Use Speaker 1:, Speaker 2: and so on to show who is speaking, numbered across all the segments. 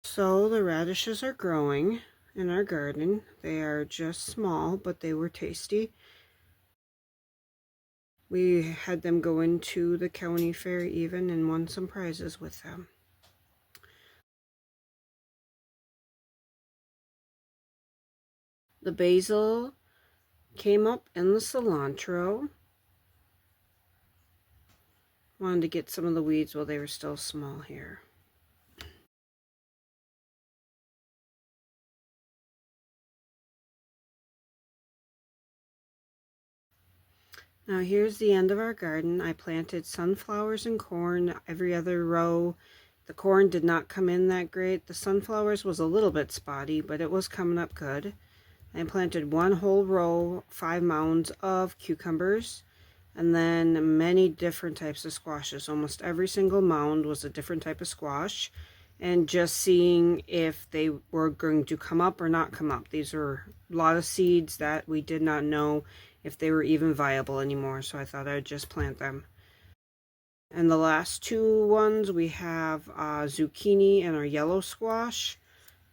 Speaker 1: So the radishes are growing in our garden. They are just small, but they were tasty. We had them go into the county fair even and won some prizes with them. The basil came up in the cilantro. Wanted to get some of the weeds while they were still small here. Now here's the end of our garden. I planted sunflowers and corn every other row. The corn did not come in that great. The sunflowers was a little bit spotty, but it was coming up good. I planted one whole row, 5 mounds of cucumbers, and then many different types of squashes. Almost every single mound was a different type of squash, and just seeing if they were going to come up or not come up. These were a lot of seeds that we did not know if they were even viable anymore, so I thought I'd just plant them. And the last two ones, we have zucchini and our yellow squash.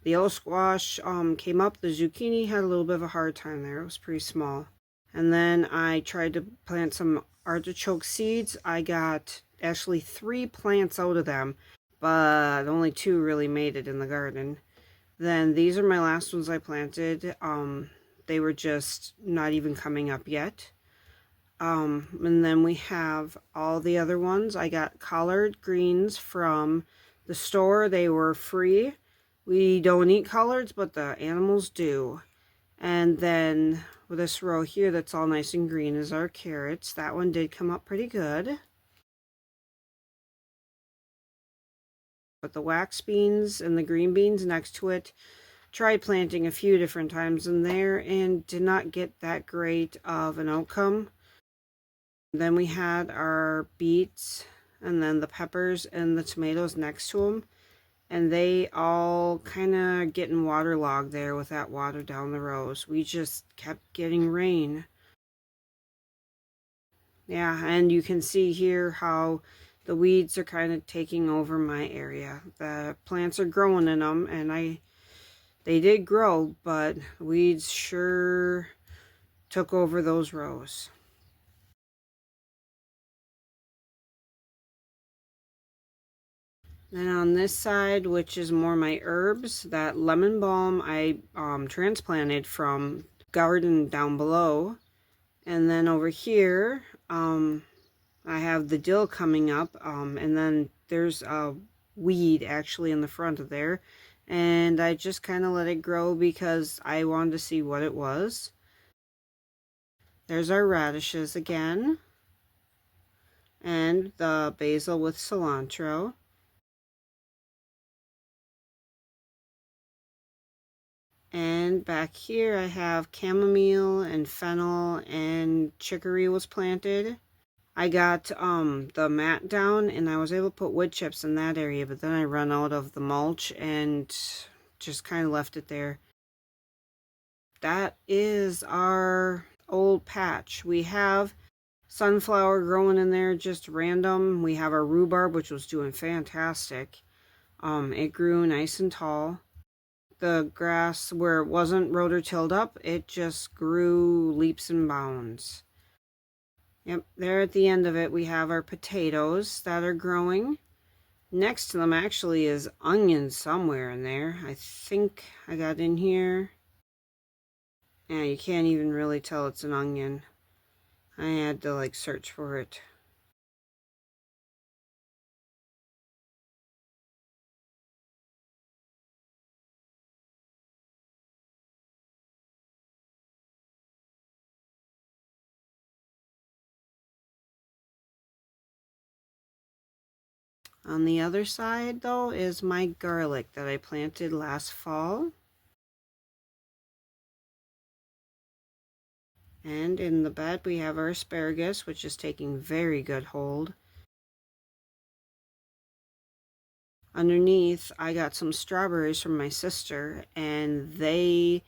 Speaker 1: The yellow squash came up. The zucchini had a little bit of a hard time there. It was pretty small. And then I tried to plant some artichoke seeds. I got actually 3 plants out of them, but only 2 really made it in the garden. Then these are my last ones I planted. They were just not even coming up yet. And then we have all the other ones. I got collard greens from the store. They were free. We don't eat collards, but the animals do. And then with this row here that's all nice and green is our carrots. That one did come up pretty good. But the wax beans and the green beans next to it, tried planting a few different times in there and did not get that great of an outcome. Then we had our beets and then the peppers and the tomatoes next to them. And they all kind of getting waterlogged there with that water down the rows. We just kept getting rain. Yeah, and you can see here how the weeds are kind of taking over my area. The plants are growing in them, and they did grow, but weeds sure took over those rows. Then on this side, which is more my herbs, that lemon balm I transplanted from garden down below. And then over here, I have the dill coming up, and then there's a weed actually in the front of there. And I just kind of let it grow because I wanted to see what it was. There's our radishes again. And the basil with cilantro. And back here I have chamomile and fennel and chicory was planted. I got the mat down and I was able to put wood chips in that area, but then I run out of the mulch and just kind of left it there. That is our old patch. We have sunflower growing in there just random. We have our rhubarb, which was doing fantastic. It grew nice and tall. The grass, where it wasn't rototilled up, it just grew leaps and bounds. Yep, there at the end of it we have our potatoes that are growing. Next to them actually is onions somewhere in there. I think I got in here. Yeah, you can't even really tell it's an onion. I had to like search for it. On the other side, though, is my garlic that I planted last fall. And in the bed, we have our asparagus, which is taking very good hold. Underneath, I got some strawberries from my sister, and they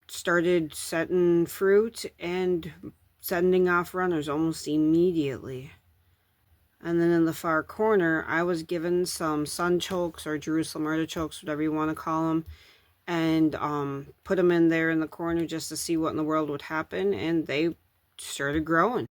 Speaker 1: started setting fruit and sending off runners almost immediately. And then in the far corner, I was given some sunchokes or Jerusalem artichokes, whatever you want to call them, and put them in there in the corner just to see what in the world would happen, and they started growing.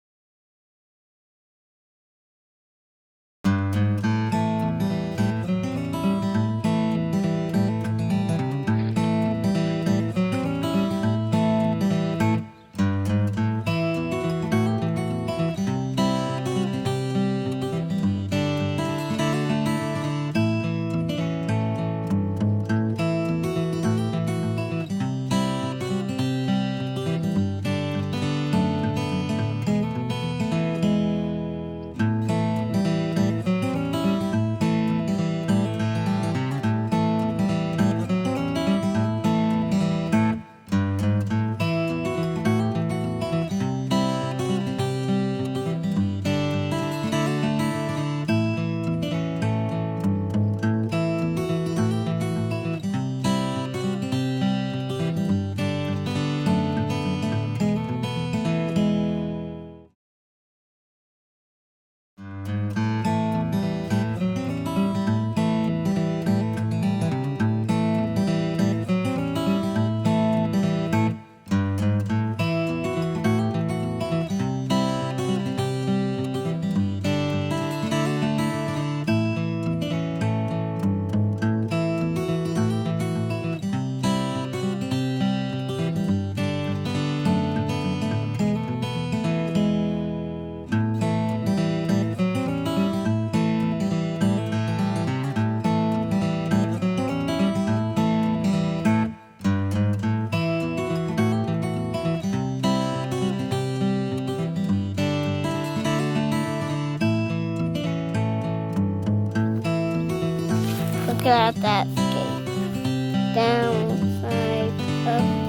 Speaker 2: Get out that skate. Down, side, up.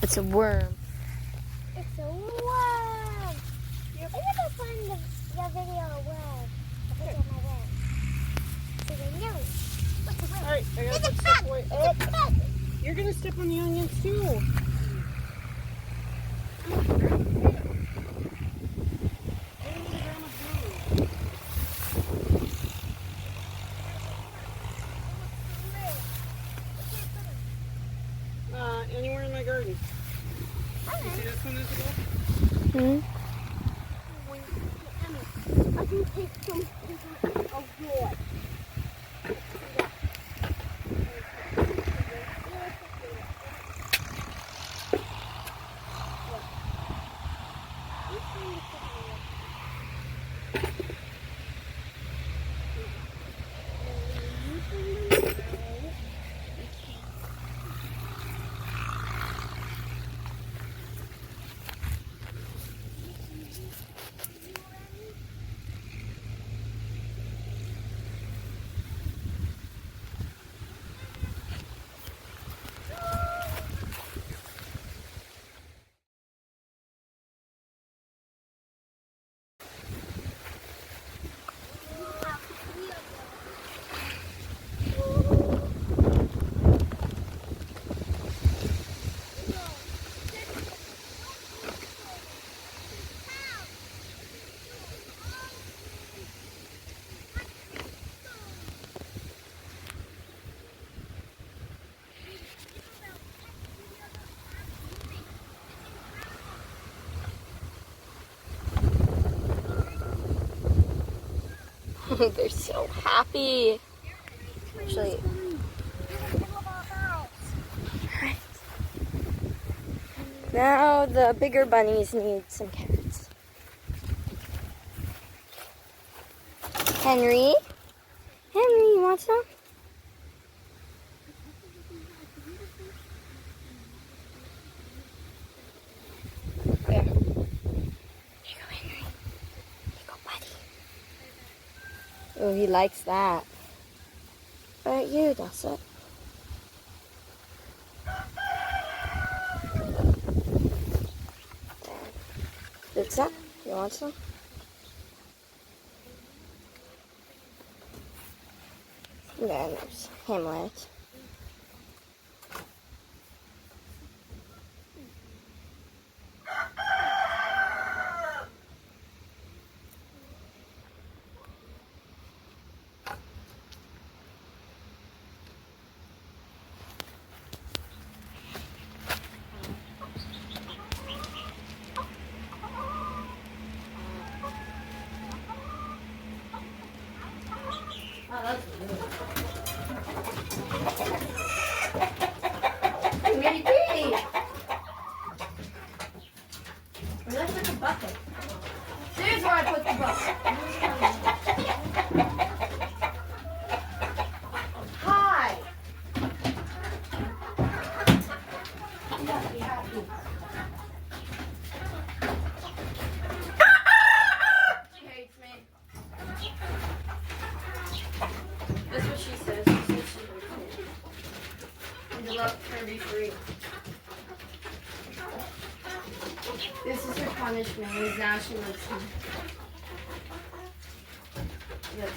Speaker 2: It's a worm.
Speaker 3: It's a worm. Yep. I'm gonna find the video worm. I'll put it on my web. So they know. What's a worm?
Speaker 1: Alright, I gotta
Speaker 3: It's
Speaker 1: put
Speaker 3: a
Speaker 1: stuff
Speaker 3: bug.
Speaker 1: away.
Speaker 3: It's
Speaker 1: Oh,
Speaker 3: a bug.
Speaker 1: you're gonna step on the onions too. Anywhere in my garden. You see this one, Isabel?
Speaker 3: I can take some of yours.
Speaker 4: They're so happy. Actually, now the bigger bunnies need some carrots. Henry? Henry, you want some? There. Here you go, Henry. Here you go, buddy. Oh, he likes that. What about you, Dusset? Pizza? You want some? And then there's Hamlet.
Speaker 2: Really pretty. Let's put the bucket. Here's where I put the bucket. Hi. You gotta be happy. She hates me. That's what she says. She says she hates me. And to let her be free. This is her punishment. Is now she lives here. Yes.